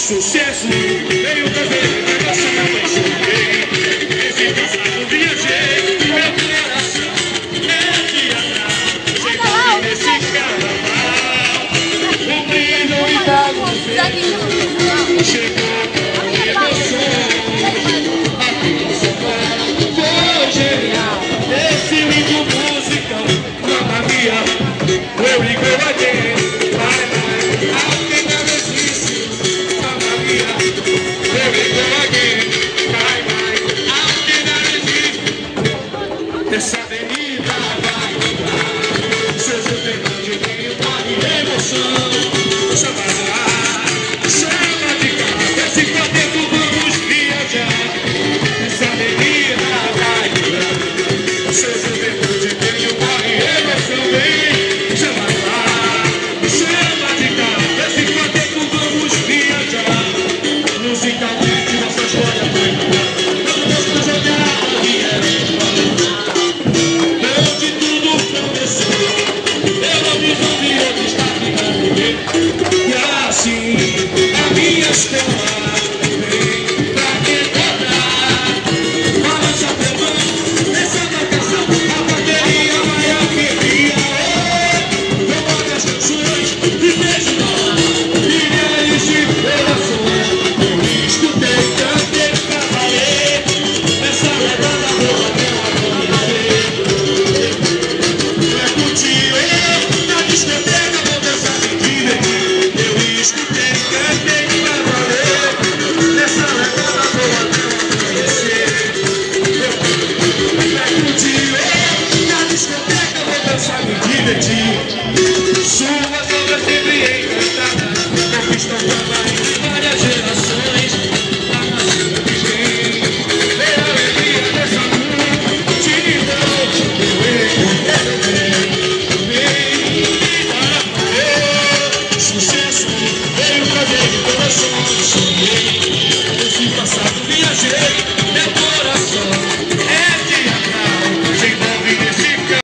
Sucesso, veio pra ver, vai passar, mas cheguei. Esse passado viajei, meu coração é de atrás. Chegando nesse carnaval, o brilho e da luz chegou com emoção. A nossa fala foi genial. Esse lindo musicão, mamma mia, eu ligo again. Essa avenida vai mudar, seu juventude tem uma emoção. Chama lá, chama de cá, esse quarteto vamos viajar. Essa avenida vai mudar, seu juventude tem uma emoção. Vem, chama lá, chama de cá, esse quarteto vamos viajar. Musicalmente nossa história vai mudar. Vamos jogar a vida. E assim, a minha história vem pra recordar. Balança teu mão, nessa marcação, a bateria vai arrepia. Eu mando as canções e beijo nós, milhares de corações. Eu escutei, cantei pra valer, essa levada boa meu acontecer. É contigo, na discoteca vou dançar e divertir. Escutei, cantei pra valer, nessa levada boa não acontecer. É contigo, na discoteca vou dançar e me divertir. Sua